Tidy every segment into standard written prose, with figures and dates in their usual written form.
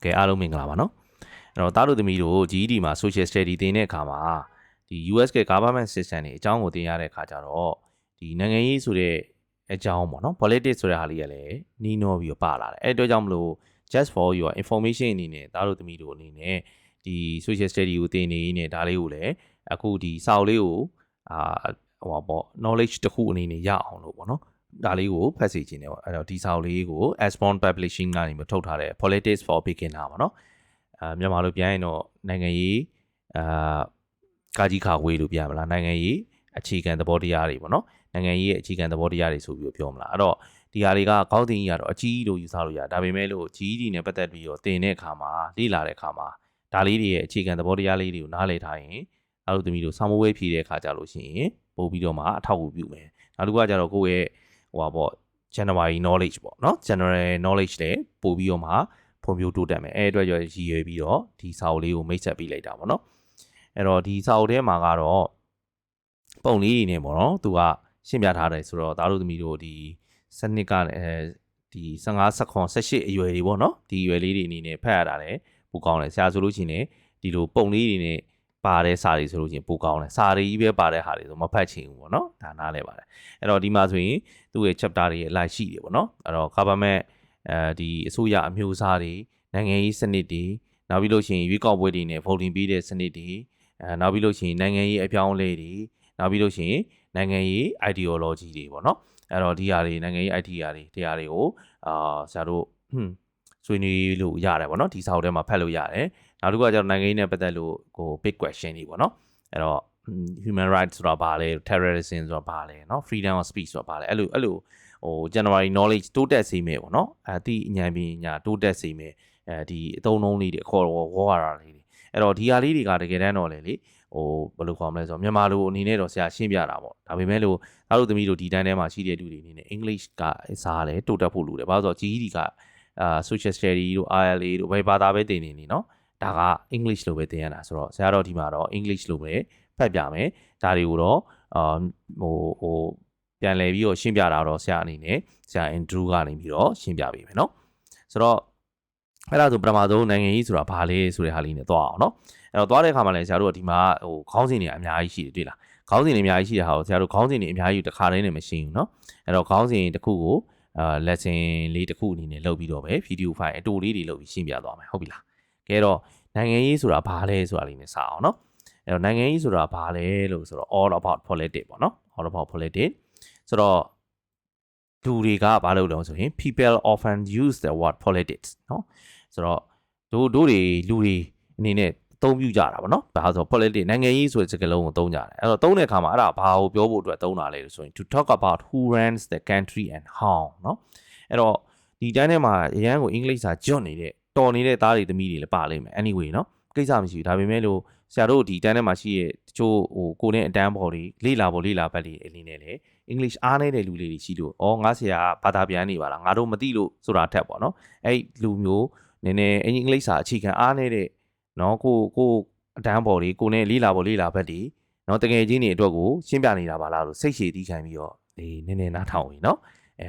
ကဲအားလုံးမင်္ဂလာပါနော်အဲ့တော့သားတို့သမီးတို့ GED မှာ social study သင်တဲ့အခါမှာဒီ US က government system တွေအကြောင်းကိုသင်ရတဲ့အခါကျတော့ဒီနိုင်ငံရေးဆိုတဲ့အကြောင်းပေါ့နော် politics ဆိုတဲ့ဟာလေးကလည်းနီးနှောပြီးတော့ပါလာတယ်အဲ့အတွက်ကြောင့်မလို့ just for your information အနေနဲ့သားတို့သမီးတို့အနေနဲ့ဒီ social study ကိုသင်နေနေဒါလေးကိုလည်းအခုဒီစာအုပ်လေးကိုဟိုပေါ့ knowledge တစ်ခုအနေနဲ့ရအောင်လို့ပေါ့နော်ဒါလေးကိုဖတ်စီခြင်းတယ်ပေါ့အဲ့တော့ဒီစာအုပ်လေးကို Asbon Publishing ကနေမှထုတ်ထားတဲ့ Politics for Beginner ပေါ့နော်မြန်မာလိုပြန်ရင်တော့နိုင်ငံရေးကာကြီးခါဝေးလို့ပြန်မလားနိုင်ငံရေးအခြေခံသဘောတရားတွေပေါ့နော်နိုင်ငံရေးရဲ့အခြေခံသဘောတရားတွေဆိုပြီးပြောမလားအဲ့တော့ဒီဟာတွေကကောင်းတင်ကြီးကတော့အကြီးလို့ယူဆလို့ရဒါပေမဲ့လို့ GED နဲ့ပတ်သက်ပြီးတော့သင်တဲ့အခါမှာလေ့လာတဲ့အခါမှာဒါလေးတွေရဲ့အခြေခံသဘောတရားလေးတွေကိုနားလည်ထားရင်အားလုံးသမီးတို့စာမိုးဝဲဖြည့်တဲ့အခါကြလို့ရှိရင်ပို့ပြီးတော့မှအထောက်အကူပြုမယ်နောက်တစ်ခုကကြတော့ကိုယ့်ရဲ့ဟိုပါပေါ့ general knowledge ပေါ့နော် general knowledge လည်းပို့ပြီးတော့မှဖွံ့ဖြိုးတိုးတက်မယ်အဲ့အတွက်ရည်ရွယ်ပြီးတော့ဒီစာအုပ်လေးကိုမိတ်ဆက်ပေးလိုက်တာပေါ့နော်အဲ့တော့ဒီစာအုပ်ထဲမှာကတော့ပုံလေးတွေနဲ့ပေါ့နော်သူကရှင်းပြထားတယ်ဆိုတော့သားတို့သမီးတို့ဒီစနစ်ကဒီ15 16 18အရွယ်တွေပေါ့နော်ဒီအရွယ်လေးတွေအနေနဲ့ဖတ်ရတာလည်းပိုကောင်းတယ်ဆရာဆိုလို့ရှိရင်ဒီလိုပုံလေးတွေနဲ့ပါတဲ့စာတွေဆိုလို့ရှိရင်ပိုကောင်းတယ်စာတွေကြီးပဲပါတဲ့ဟာတွေဆိုမဖတ်ချင်ဘူးပေါ့နော်ဒါနားလဲပါတယ်အဲ့တော့ဒီမှာဆိုရင်သူ့ရဲ့ chapter တွေရဲ့ like ရှိတယ်ပေါ့နော်အဲ့တော့ government ဒီအစိုးရအမျိုးအစားတွေနိုင်ငံရေးစနစ်တွေနောက်ပြီးလို့ရှိရင်ရွေးကောက်ပွဲတွေနဲ့ voting ပေးတဲ့စနစ်တွေနောက်ပြီးလို့ရှိရင်နိုင်ငံရေးအပြောင်းအလဲတွေနောက်ပြီးလို့ရှိရင်နိုင်ငံရေး ideology တွေပေါ့နော်အဲ့တော့ဒီဟာတွေနိုင်ငံရေး idea တွေတရားတွေကိုဆရာတို့ဆွေးနွေးလို့ရတယ်ပေါ့နော်ဒီစာအုပ်ထဲမှာဖတ်လို့ရတယ်နောက်တစ်ခုကကျတော့နိုင်ငံရေးနဲ့ပတ်သက်လို့ကို big question တွေပေါ့နော်အဲ့တော့ human rights ဆိုတာဘာလဲ terrorism ဆိုတာဘာလဲเนาะ freedom of speech ဆိုတာဘာလဲအဲ့လိုဟို general knowledge တိုးတက်စေမယ်ပေါ့နော်အသိဉာဏ်ပညာတိုးတက်စေမယ်ဒီအသုံးအနှုန်းလေးတွေအခေါ်ဝေါ်ရတာလေးတွေအဲ့တော့ဒီဟာလေးတွေကတကယ်တမ်းတော့လေဟိုဘယ်လိုခေါ်မလဲဆိုတော့မြန်မာလိုအနေနဲ့တော့ဆရာရှင်းပြတာပေါ့ဒါပေမဲ့လို့သားတို့သမီးတို့ဒီတန်းထဲမှာရှိတဲ့လူတွေအနေနဲ့ English ကစားလဲတိုးတက်ဖို့လိုတယ်ဘာလို့ဆိုတော့ GED ကsocial study တို့ ILA တို့ဘယ်ဘာသာပဲသင်နေနေเนาะဒါက English လိုပဲသင်ရတာဆိုတော့ဆရာတော်ဒီမှာတော့ English လိုပဲဖတ်ပြမယ်ဒါတွေကိုတော့ဟိုပြန်လည်ပြီးတော့ရှင်းပြတာတော့ဆရာအနေနဲ့ဆရာ Andrew ကနေပြီးတော့ရှင်းပြပေးမယ်เนาะဆိုတော့အဲ့ဒါဆိုပထမဆုံးနိုင်ငံရေးဆိုတာဘာလဲဆိုတဲ့ဟာလေးနဲ့သွားအောင်เนาะအဲ့တော့သွားတဲ့အခါမှာလည်းဆရာတို့ကဒီမှာဟိုခေါင်းစဉ်တွေအများကြီးရှိတယ်တွေ့လားခေါင်းစဉ်တွေအများကြီးရှိတဲ့ဟာကိုဆရာတို့ခေါင်းစဉ်တွေအများကြီးတစ်ခါတည်းနဲ့မရှင်းဘူးเนาะအဲ့တော့ခေါင်းစဉ်တစ်ခုကိုlesson လေးတစ်ခုအနေနဲ့လုပ်ပြီးတော့ပဲ video file အတူလေးတွေလုပ်ပြီးရှင်းပြသွားမယ်ဟုတ်ပြီလားကဲတော့နိုင်ငံရေးဆိုတာဘာလဲဆိုတာလေးနဲ့စအောင်เนาะအဲ့တော့နိုင်ငံရေးဆိုတာဘာလဲလို့ဆိုတော့ all about politics ပေါ့เนาะ all about politics ဆိုတော့လူတွေကဘာလုပ်လဲဆိုရင် people often use the word politics เนาะဆိုတော့တို့တွေလူတွေအနေနဲ့အသုံးပြုကြတာပေါ့နော်ဒါဆို politics နိုင်ငံရေးဆိုတဲ့စကားလုံးကိုသုံးကြတယ်အဲ့တော့သုံးတဲ့အခါမှာအဲ့ဒါဘာကိုပြောဖို့အတွက်သုံးတာလဲဆိုရင် to talk about who runs the country and how เนาะအဲ့တော့ဒီတိုင်းထဲမှာအရန်ကိုအင်္ဂလိပ်စာကျွတ်နေတဲ့တော်နေတဲ့သားတွေသမီးတွေလည်းပါလိမ့်မယ် anyway เนาะကိစ္စမရှိဘူးဒါပေမဲ့လို့ဆရာတို့ဒီတိုင်းထဲမှာရှိရဲ့တချို့ဟိုကိုနဲ့အတန်းပေါ်တွေလေ့လာဘက်တွေအနေနဲ့လည်း English အားနေတဲ့လူလေးတွေရှိလို့ဩငါဆရာဘာသာပြန်နေပါလားငါတို့မသိလို့ဆိုတာထက်ပေါ့နော်အဲ့လူမျိုးနည်းနည်းအင်္ဂလိပ်စာအခြေခံအားနေတဲ့နော်ကိုအတန်းပေါ်တွေကိုနဲ့လေ့လာဘက်တွေနော်တကယ်ချင်းတွေအတွက်ကိုရှင်းပြနေတာပါလားလို့စိတ်ရှည်တီးခံပြီးတော့နည်းနည်းနားထောင်ရင်နော်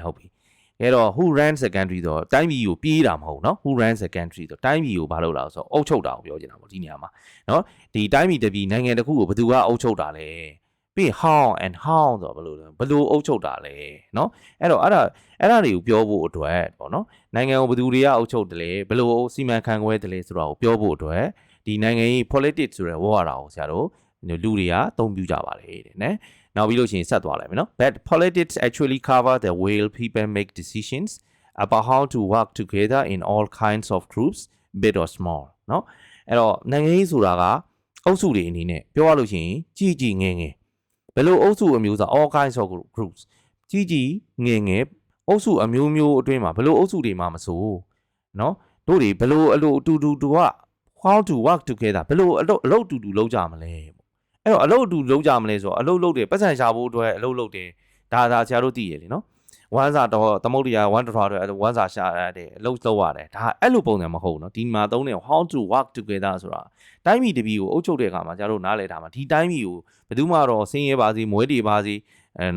ဟုတ်ပြီအဲ့တော့ who runs the country ဆိုတော့တိုင်းပြည်ကိုပြေးတာမဟုတ်နော် who runs the country ဆိုတော့တိုင်းပြည်ကိုဘာလုပ်လာဆိုတော့အုပ်ချုပ်တာကိုပြောချင်တာပေါ့ဒီနေရာမှာနော်ဒီတိုင်းပြည်တစ်ပြည်နိုင်ငံတစ်ခုကိုဘယ်သူကအုပ်ချုပ်တာလဲပြီး how and how ဆိုတော့ဘယ်လိုအုပ်ချုပ်တာလဲနော်အဲ့တော့အဲ့ဒါတွေကိုပြောဖို့အတွက်ပေါ့နော်နိုင်ငံကိုဘယ်သူတွေကအုပ်ချုပ်တယ်လဲဘယ်လိုစီမံခန့်ခွဲတယ်လဲဆိုတာကိုပြောဖို့အတွက်ဒီနိုင်ငံရေး politics ဆိုတဲ့ဝါဒကိုဆရာတို့လူတွေကအသုံးပြုကြပါလေတဲ့နော်နောက်ပြီးလို့ရှိရင်ဆက်သွားလိုက်မယ်နော် but politics actually cover the way people make decisions about how to work together in all kinds of groups big or small เนาะအဲ့တော့နိုင်ငံရေးဆိုတာကအုပ်စုတွေအနေနဲ့ပြောရလို့ရှိရင်ကြီးငယ်ဘယ်လိုအုပ်စုအမျိုးအစား all kinds of groups ကြီးငယ်အုပ်စုအမျိုးအတွင်းမှာဘယ်လိုအုပ်စုတွေမှာမဆိုเนาะတို့တွေဘယ်လိုအတူတူက how to work together ဘယ်လိုအလုပ်တူလုပ်ကြမလဲအဲ့တော့အလုပ်အတူလုပ်ကြမလဲဆိုတော့အလုပ်လုပ်တယ်ပတ်စံရှာဖို့အတွက်အလုပ်လုပ်တယ်ဒါဆရာတို့သိရလေနော်ဝမ်းစာတော့သမုတ်တရားဝမ်းတထွားတွေဝမ်းစာရှာရတယ်အလုပ်လုပ်ရတယ်ဒါအဲ့လိုပုံစံမဟုတ်နော်ဒီမှာသုံးတယ် how to work together ဆိုတာတိုင်းပြည်တစ်ပြည်ကိုအုပ်ချုပ်တဲ့အခါမှာကျတို့နားလည်တာမှာဒီတိုင်းပြည်ကိုဘယ်သူမှတော့ဆင်းရဲပါစေမွဲတေပါစ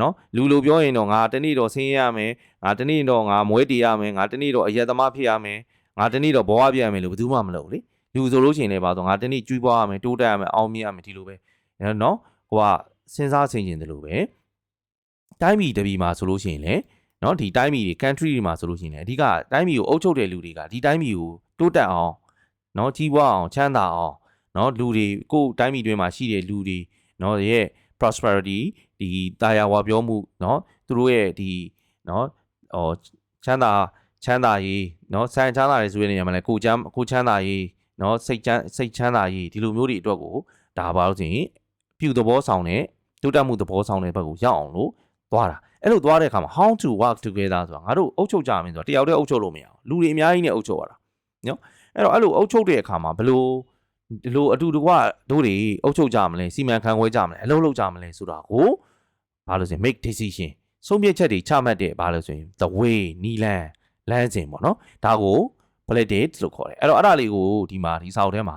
ေနော်လူလိုပြောရင်တော့ငါတနေ့တော့ဆင်းရဲရမယ်ငါတနေ့တော့ငါမွဲတေရမယ်ငါတနေ့တော့အယက်သမားဖြစ်ရမယ် ငါတနေ့တော့ဘဝပြရမယ်လို့ဘယ်သူမှမလုပ်လေလူဆိုလို့ရှိရင်လည်းပါတော့ငါတနေ့ကျွေးပွားရမယ်တိုးတက်ရမယ်အောင်မြင်ရမယ်ဒီလိုပဲနော်ဟိုကစဉ်းစားဆင်ခြင်တယ်လို့ပဲတိုင်းပြည်တပြည်မှာဆိုလို့ရှိရင်လည်းနော်ဒီတိုင်းပြည်တွေ country တွေမှာဆိုလို့ရှိရင်လည်းအဓိကတိုင်းပြည်ကိုအုပ်ချုပ်တဲ့လူတွေကဒီတိုင်းပြည်ကိုတိုးတက်အောင်နော်ကြီးပွားအောင်ချမ်းသာအောင်နော်လူတွေကိုတိုင်းပြည်တွင်းမှာရှိတဲ့လူတွေနော်ရဲ့ prosperity ဒီတာယာဝပြောမှုနော်သူတို့ရဲ့ဒီနော်ချမ်းသာရေးနော်ဆိုင်ချမ်းသာရေးဆိုတဲ့နေရာမှာလည်းကိုချမ်းသာရေးနော်စိတ်ချမ်းသာရေးဒီလိုမျိုးတွေအတွက်ကိုဒါပါလို့ဆိုရင်ပြုသဘောဆောင်တဲ့တိုးတက်မှုသဘောဆောင်တဲ့ဘက်ကိုရောက်အောင်လို့သွားတာအဲ့လိုသွားတဲ့အခါမှာ how to work together ဆိုတာငါတို့အုပ်ချုပ်ကြမယ်ဆိုတာတယောက်တည်းအုပ်ချုပ်လို့မရဘူးလူတွေအများကြီးနဲ့အုပ်ချုပ်ရတာနော်အဲ့လိုအုပ်ချုပ်တဲ့အခါမှာဘယ်လိုအတူတကွတို့တွေအုပ်ချုပ်ကြမလဲစီမံခန့်ခွဲကြမလဲအလုပ်လုပ်ကြမလဲဆိုတာကိုဘာလို့ဆိုရင် make decision ဆုံးဖြတ်ချက်တွေချမှတ်တဲ့ဘာလို့ဆိုရင် the way နီလန်းလမ်းစဉ်ပေါ့နော်ဒါကို politics လို့ခေါ်တယ်အဲ့ဒါလေးကိုဒီမှာဒီစာအုပ်ထဲမှာ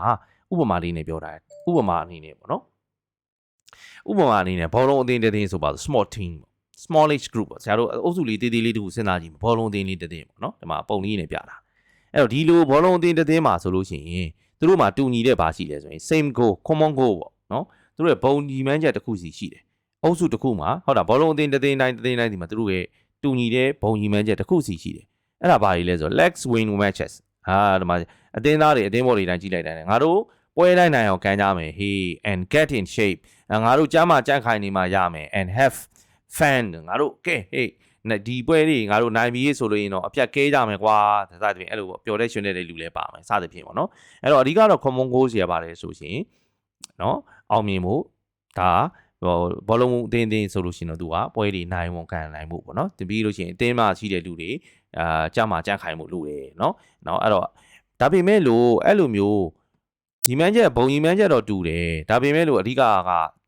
ဥပမာလေးနဲ့ပြောတာဥပမာအနေနဲ့ပေါ့နော်ဥပမာအနေနဲ့ဘောလုံးအသင်းတစ်သင်းဆိုပါတော့ small team smallish group ပေါ့ဆရာတို့အုပ်စုလေးသေးလေးတူစဉ်းစားကြည့်ဘောလုံးအသင်းလေးတစ်သင်းပေါ့နော်ဒီမှာပုံလေးနဲ့ပြတာအဲ့တော့ဒီလိုဘောလုံးအသင်းတစ်သင်းမှာဆိုလို့ရှိရင်သူတို့မှာတူညီတဲ့ဘာရှိလဲဆိုရင် same goal common goal ပေါ့နော်သူတို့ရဲ့ဘုံညီမှန်းချက်တစ်ခုစီရှိတယ်အုပ်စုတစ်ခုမှာဟုတ်တာဘောလုံးအသင်းတစ်သင်းတိုင်းဒီမှာသူတို့ရဲ့တူညီတဲ့ဘုံညီမှန်းချက်တစ်ခုစီရှိတယ်အဲ့ဒါဘာကြီးလဲဆိုတော့ let's win matches ဒီမှာအသင်းသားတွေအသင်းဘော်တွေတိုင်းကြည့်လိုက်တယ်ငါတို့ပွဲတိုင်းနိုင်အောင်ကမ်းကြမယ် hey and get in shape ငါတို့ကြားမှာကြန့်ခိုင်နေမှရမယ် and have fan ငါတို့ကဲ hey ဒီပွဲတွေငါတို့နိုင်ပြီဆိုလို့ရင်တော့အပြတ်ကဲကြမယ်ကွာဒါစသဖြင့်အဲ့လိုပေါ့ပျော်တဲ့ရွှင်တဲ့လူလည်းပါမယ်စသဖြင့်ပေါ့နော်အဲ့တော့အဓိကတော့ common goals ရပါတယ်ဆိုရှင်နော်အောင်မြင်မှုဒါဘောလုံးအသင်းဆိုလို့ရှိရင်တော့သူကပွဲတွေနိုင်ဝန်ခံနိုင်မှုပေါ့နော်တပြီးလို့ရှိရင်အသင်းမှာရှိတဲ့လူတွေကြားမှာကြန့်ခိုင်မှုလုပ်တယ်နော်အဲ့တော့ဒါပေမဲ့လို့အဲ့လိုမျိုးညီမန်းချက်ဘုံညီမန်းချက်တော့တူတယ်ဒါပေမဲ့လို့အဓိက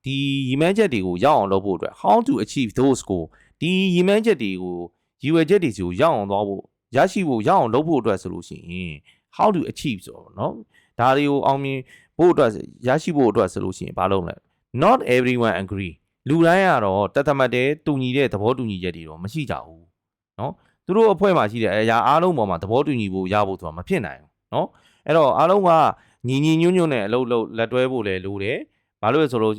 ဒီညီမန်းချက်တွေကိုရောက်အောင်လုပ်ဖို့အတွက် how to achieve those ကိုဒီညီမန်းချက်တွေကိုရည်ရွယ်ချက်တွေစီကိုရောက်အောင်သွားဖို့ရရှိဖို့ရောက်အောင်လုပ်ဖို့အတွက်ဆိုလို့ရှိရင် how to achieve ဆိုတော့နော်ဒါတွေကိုအောင်မြင်ဖို့အတွက်ရရှိဖို့အတွက်ဆိုလို့ရှိရင်ဘာလုပ်လဲ not everyone agree လူတိုင်းကတော့တသက်မှတ်တဲ့တူညီတဲ့သဘောတူညီချက်တွေတော့မရှိကြဘူးနော်သူတို့အဖွဲ့မှာရှိတဲ့အရာအားလုံးပေါ်မှာသဘောတူညီဖို့ရဖို့ဆိုတာမဖြစ်နိုင်ဘူးနော်အဲ့တော့အားလုံးကညီညွတ်နဲ့အလုပ်လက်တွဲဖို့လည်းလိုတယ်ဘာလို့လဲဆိုတော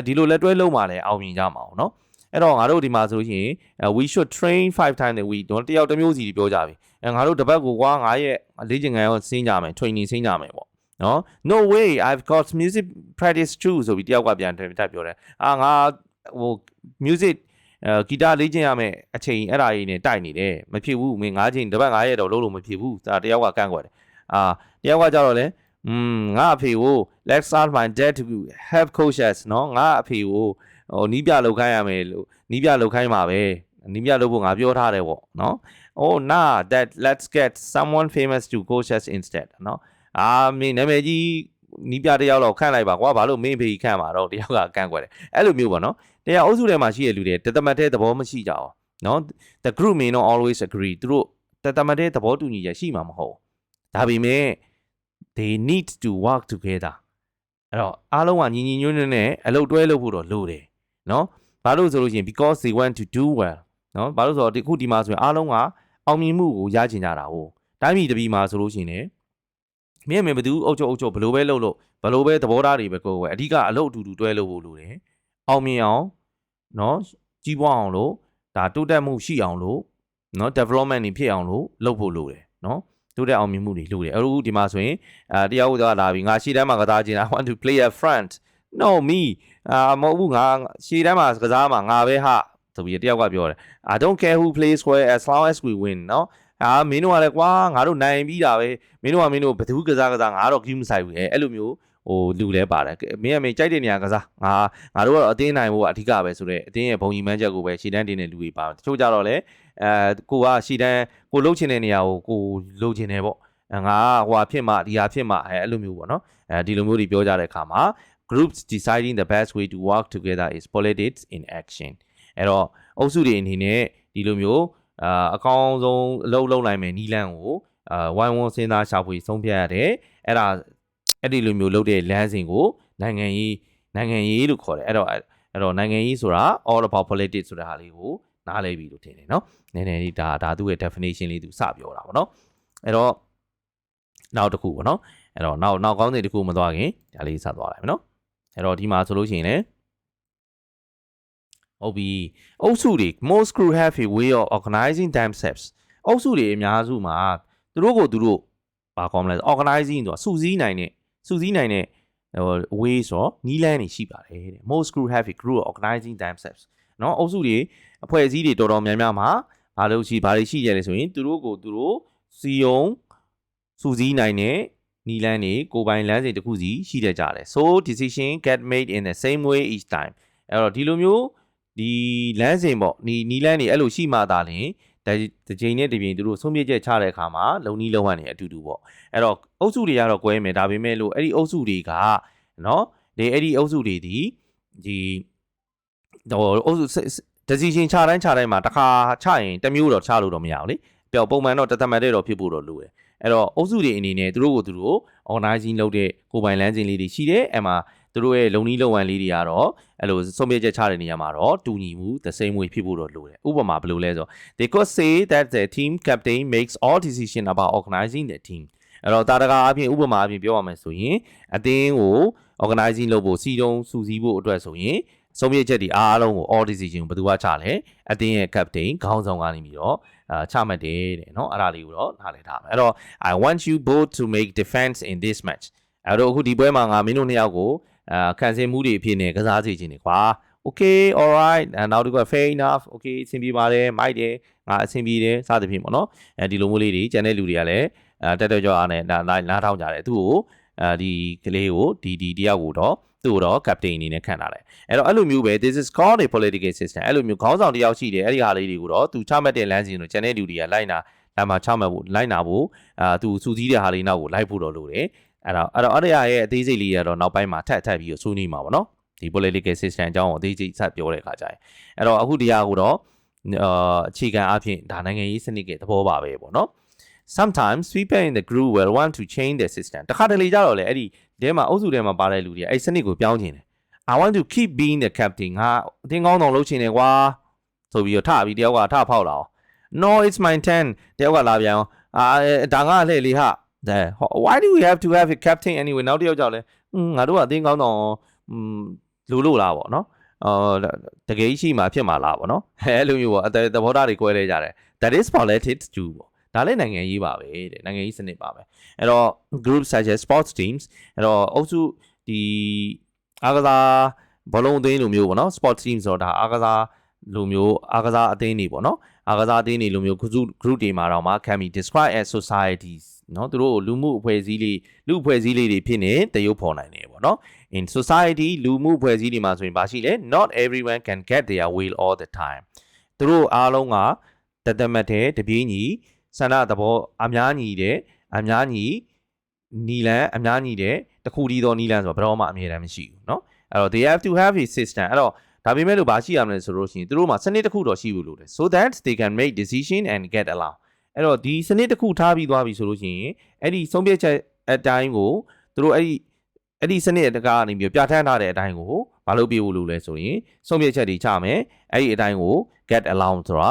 ့ဒီလိုလက်တွဲလုပ်မှလည်းအောင်မြင်ကြမှာအောင်နော်အဲ့တော့ငါတို့ဒီမှာဆိုလို့ရှိရင် we should train 5 times a week တော့တယောက်တစ်မျိုးစီပြောကြပြီငါတို့တစ်ပတ်ကိုကွာငါရဲ့လေ့ကျင့်ခန်းရောဆင်းကြမယ် training ဆင်းကြမယ်ပေါ့နော် no way I've got music practice too ဆိုပြီးတယောက်ကပြန်တက်ပြောတယ်ငါဟို music ဂီတာလေ့ကျင့်ရမယ်အချိန်အဲ့ဒါကြီးနဲ့တိုက်နေတယ်မဖြစ်ဘူးမင်း9ချိန်တစ်ပတ်9ရက်တော့လုံးလို့မဖြစ်ဘူးဒါတယောက်ကကန့်ကွက်တယ်တယောက်ကကြတော့လေငါအဖေကို let's start my dad to help coaches နော်ငါအဖေကိုနီးပြလောက်ခိုင်းရမယ်လို့နီးပြလောက်ခိုင်းမှာပဲနီးပြလောက်ဖို့ငါပြောထားတယ်ပေါ့နော် oh nah that let's get someone famous to coaches instead နော်မင်းနာမည်ကြီးနီးပြတယောက်လောက်ခန့်လိုက်ပါကွာဘာလို့မင်းဖေကြီးခန့်မှာတော့တယောက်ကကန့်ကွက်တယ်အဲ့လိုမျိုးပေါ့နော်တရားအုပ်စုထဲမှာရှိတဲ့လူတွေတသမတ်တဲ့သဘောမရှိကြအောင်နော် the group may not always agree သူတို့တသမတ်တဲ့သဘောတူညီချက်ရှိမှာမဟုတ်ဒါပေမဲ့ they need to work together အဲ့တော့အားလုံးကညီညွတ်နဲ့အလုပ်တွဲလုပ်ဖို့တော့လိုတယ်နော်ဘာလို့ဆိုလို့ရှိရင် because they want to do well နော်ဘာလို့ဆိုတော့ဒီမှာဆိုရင်အားလုံးကအောင်မြင်မှုကိုရချင်ကြတာဟုတ်တိုင်းပြည်တစ်ပြည်မှာဆိုလို့ရှိရင်မင်းဘယ်သူအုပ်ချုပ်ဘယ်လိုပဲလုပ်လို့ဘယ်လိုပဲသဘောထားတွေပဲကိုယ်ပဲအဓိကအလုပ်အတူတူတွဲလုပ်ဖို့လိုတယ်အောင်မြင်အောင်နော်ကြီးပွားအောင်လို့ဒါတိုးတက်မှုရှိအောင်လို့နော် development တွေဖြစ်အောင်လို့လုပ်ဖို့လိုတယ်နော်တိုးတက်အောင်မြင်မှုတွေလိုတယ်အခုဒီမှာဆိုရင်တယောက်ကတော့လာပြီငါရှေ့တန်းမှာကစားခြင်း I want to play up front no me မဟုတ်ဘူးငါရှေ့တန်းမှာကစားမှာငါပဲဟာဆိုပြီးတယောက်ကပြောတယ် I don't care who plays where as long as we win နော်မင်းတို့ကလည်းကွာငါတို့နိုင်ပြီးတာပဲမင်းတို့ဘယ်သူကစားငါတော့ကြီးမဆိုင်ဘူးအဲ့လိုမျိုးလူလဲပါတယ်မင်းကြိုက်တဲ့နေရာကစားငါတို့ကတော့အတင်းနိုင်ဖို့အဓိကပဲဆိုတော့အတင်းရဲ့ဘုံကြီးမှန်းချက်ကိုပဲရှေ့တန်းတင်တဲ့လူတွေပါတချို့ကြတော့လေကိုကရှေ့တန်းကိုလှုပ်ချင်တဲ့နေရာကိုလှုပ်ချင်တယ်ပေါ့ငါဟိုဖြစ်မှဒီဟာဖြစ်မှအဲ့လိုမျိုးပေါ့နော်ဒီလိုမျိုးတွေပြောကြတဲ့အခါမှာ groups deciding the best way to work together is politics in action အဲ့တော့အုပ်စုတွေအနေနဲ့ဒီလိုမျိုးအကောင်းဆုံးအလုပ်နိုင်မယ်နီလန်းကိုဝိုင်းဝန်းစဉ်းစားရှာဖွေဆုံးဖြတ်ရတယ်အဲ့ဒီလိုမျိုးလုပ်တဲ့လမ်းစဉ်ကိုနိုင်ငံရေးလို့ခေါ်တယ်အဲ့တော့နိုင်ငံရေးဆိုတာ all about politics ဆိုတာဟာလေးကိုနားလည်ပြီလို့ထင်တယ်နော်နည်းနည်းလေးဒါသူ့ရဲ့ definition လေးသူစပြောတာပေါ့နော် အဲ့တော့နောက်တစ်ခုပေါ့နော်အဲ့တော့နောက်ကောင်းတဲ့တစ်ခုမသွားခင်ဒါလေးဆက်သွားလိုက်မယ်နော်အဲ့တော့ဒီမှာဆိုလို့ရှိရင်လည်းဟုတ်ပြီအုပ်စုတွေ most crew have a way of organizing themselves အုပ်စုတွေအများစုမှာသူတို့ကိုသူတို့ဘာကောင်းမလဲ organizing ဆိုတာစုစည်းနိုင်တဲ့ way ဆိုနီးလန်းနေရှိပါတယ်တဲ့ most crew have a crew of organizing themselves เนาะအုပ်စုတွေအဖွဲ့အစည်းတွေတော်တော်များများမှာဘာလို့ရှိရလဲဆိုရင်သူတို့ကိုသူတို့စီယုံစုစည်းနိုင်တဲ့နီလန်းတွေကိုပိုင်လမ်းစဉ်တစ်ခုစီရှိတတ်ကြတယ် so decision get made in the same way each time အဲ့တော့ဒီလိုမျိုးဒီလမ်းစဉ်ပေါ့နီလန်းတွေအဲ့လိုရှိမှသာလျှင်ဒီချိန်နဲ့ဒီပြင်သူတို့ဆုံးဖြတ်ချက်ချတဲ့အခါမှာလုံနီးလုံဟန်နေအတူတူပေါ့အဲ့တော့အုပ်စုတွေကတော့ကွဲမယ်ဒါပေမဲ့လို့အဲ့ဒီအုပ်စုတွေကเนาะအဲ့ဒီအုပ်စုတွေဒီအုပ်စု decision ချတိုင်းမှာတစ်ခါချရင်တစ်မျိုးတော့ချလို့တော့မရဘူးလေပြောပုံမှန်တော့တသက်မှတ်တဲ့တော့ဖြစ်ဖို့တော့လိုတယ်အဲ့တော့အုပ်စုတွေအနေနဲ့သူတို့ကိုသူတို့ organizing လုပ်တဲ့ကိုယ်ပိုင်လမ်းစဉ်လေးတွေရှိတယ်အဲ့မှာသူတို့ရဲ့လုံနီးလုံဟန်လေးတွေကတော့အဲ့လိုဆုံးဖြတ်ချက်ချတဲ့နေရာမှာတော့တူညီမှု the same way ဖြစ်ဖို့တော့လိုတယ်ဥပမာဘယ်လိုလဲဆို they could say that the team captain makes all decision about organizing the team အဲ့တော့တာတကာအပြင်ဥပမာအပြင်ပြောရမယ်ဆိုရင်အသင်းကို organizing လုပ်ဖို့စီတုံးစုစည်းဖို့အတွက်ဆိုရင်ဆုံးဖြတ်ချက်တွေအားလုံးကို all decision ကိုဘယ်သူကချလဲအသင်းရဲ့ captain ခေါင်းဆောင်ကနေပြီးတော့ချမှတ်တယ်တဲ့เนาะအဲ့ဒါလေးကိုတော့နားလည်ထားမယ်အဲ့တော့ I want you both to make defense in this match အဲ့တော့အခုဒီပွဲမှာငါမင်းတို့နှစ်ယောက်ကိုခံစင်မှုတွေအဖြစ်နဲ့ကစားစီခြင်းတွေကွာ okay all right နောက်တစ်ခုက fair enough okay အဆင်ပြေပါတယ်မိုက်တယ်ငါအဆင်ပြေတယ်စသဖြင့်ပေါ့နော်ဒီလိုမျိုးလေးတွေကျန်တဲ့လူတွေကလည်းတက်တက်ကြွအားနဲ့နားထောင်ကြတယ်သူ့ကိုဒီကလေးကိုဒီတယောက်ကိုတော့သူ့တော့ captain အနေနဲ့ခန့်ထားတယ်အဲ့တော့အဲ့လိုမျိုးပဲ this is called a political system အဲ့လိုမျိုးခေါင်းဆောင်တယောက်ရှိတယ်အဲ့ဒီဟာလေးတွေကိုတော့သူချမှတ်တဲ့လမ်းစဉ်ကိုကျန်တဲ့လူတွေကလိုက်နာမှာချမှတ်ဖို့လိုက်နာဖို့သူစူးစီးတဲ့ဟာလေးနောက်ကိုလိုက်ဖို့တော့လိုတယ်အဲ့တော့အဲ့ဒီရဲ့အသေးစိတ်လေးကတော့နောက်ပိုင်းမှာထပ်ပြီးဆွေးနွေးမှာပေါ့နော်ဒီ political system အကြောင်းကိုအသေးစိတ်ဆက်ပြောတဲ့အခါကျရင်အဲ့တော့အခုတရားကိုတော့အခြေခံအဖြစ်ဒါနိုင်ငံရေးစနစ်ရဲ့သဘောပါပဲပေါ့နော် sometimes people in the group will want to change the system တခါတလေကြတော့လေအဲ့ဒီထဲမှာအုပ်စုထဲမှာပါတဲ့လူတွေအဲ့စနစ်ကိုပြောင်းချင်တယ် I want to keep being the captain ငါအသင်းကောင်းဆောင်လုပ်ချင်တယ်ကွာဆိုပြီးတော့ထပြီးတယောက်ကထဖောက်လာအောင် no it's my turn တယောက်ကလာပြန်အောင်ဒါကလှည့်လေဟာwhy do we have to have a captain anyway နောက်တစ်ယောက်ကြောက်လဲငါတို့ကအသင်းကောင်းဆောင်လို့လားပေါ့နော်တကယ်ရှိမှဖြစ်မှာလားပေါ့နော်အဲ့လိုမျိုးပေါ့သဘောထားတွေကွဲလဲကြတယ် that is politics too ပေါ့ဒါလည်းနိုင်ငံရေးပါပဲတဲ့နိုင်ငံရေးစနစ်ပါပဲအဲ့တော့ group such as sports teams အဲ့တော့အုပ်စုဒီအားကစားဘောလုံးအသင်းလိုမျိုးပေါ့နော် sports teams ဆိုတာအားကစားလိုမျိုးအားကစားအသင်းတွေပေါ့နော်အားကစားအသင်းတွေလိုမျိုး group တွေမှာတော့မှ can be described as societies နော်သူတို့လူမှုအဖွဲ့အစည်းလေးတွေဖြစ်နေတရုပ်ဖော်နိုင်တယ်ပေါ့နော် in society လူမှုအဖွဲ့အစည်းတွေမှာဆိုရင်ဘာရှိလဲ not everyone can get their will all the time သူတို့အားလုံးကတမတ်တဲ့တပြေးညီဆန္ဒသဘောအများညီနီလန်အများညီတဲ့တခုတည်းသောနီလန်ဆိုတော့ဘယ်တော့မှအမြဲတမ်းမရှိဘူးเนาะအဲ့တော့ they have to have a system အဲ့တော့ဒါပေမဲ့လို့ဘာရှိရမလဲဆိုလို့ရှိရင်သူတို့မှာစနစ်တစ်ခုတော့ရှိဘူးလို့တယ် so that they can make decision and get along အဲ့တော့ဒီစနစ်တစ်ခုထားပြီးသွားပြီဆိုလို့ရှိရင်အဲ့ဒီဆုံးဖြတ်ချက်အတိုင်းကိုသူတို့အဲ့ဒီစနစ်ကနေပြီးပြဋ္ဌာန်းထားတဲ့အတိုင်းကိုမလုပ်ပြဘူးလို့လဲဆိုရင်ဆုံးဖြတ်ချက်တွေချမယ်အဲ့ဒီအတိုင်းကို get along ဆိုတာ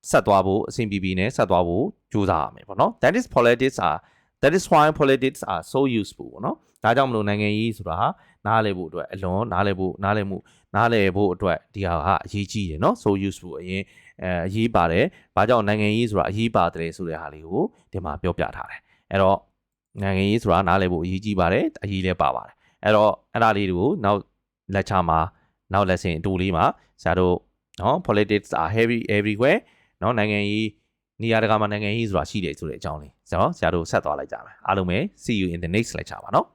ဆက်သွားဖို့အဆင်ပြေနဲ့ဆက်သွားဖို့ကြိုးစားရမယ်ပေါ့နော် that is why politics are so useful ပေါ့နော်ဒါကြောင့်မလို့နိုင်ငံရေးဆိုတာနားလည်ဖို့အတွက်အလွန်နားလည်ဖို့အတွက်ဒီဟာကအရေးကြီးတယ်เนาะ so useful အရေးပါတယ်ဘာကြောင့်နိုင်ငံရေးဆိုတာအရေးပါတယ်ဆိုတဲ့ဟာလေးကိုဒီမှာပြောပြထားတယ်အဲ့တော့နိုင်ငံရေးဆိုတာနားလည်ဖို့အရေးကြီးပါတယ်အရေးလည်းပါပါတယ်အဲ့တော့အဲ့ဒါလေးတွေကိုနောက် lecture မှာနောက် lesson အတူလေးမှာဆရာတို့เนาะ politics are heavy everywhere เนาะနိုင်ငံရေးနေရာတကာမှာနိုင်ငံရေးဆိုတာရှိတယ်ဆိုတဲ့အကြောင်းလေးဆရာတို့ဆက်သွားလိုက်ကြမယ်အားလုံးပဲ see you in the next lecture ပါเนาะ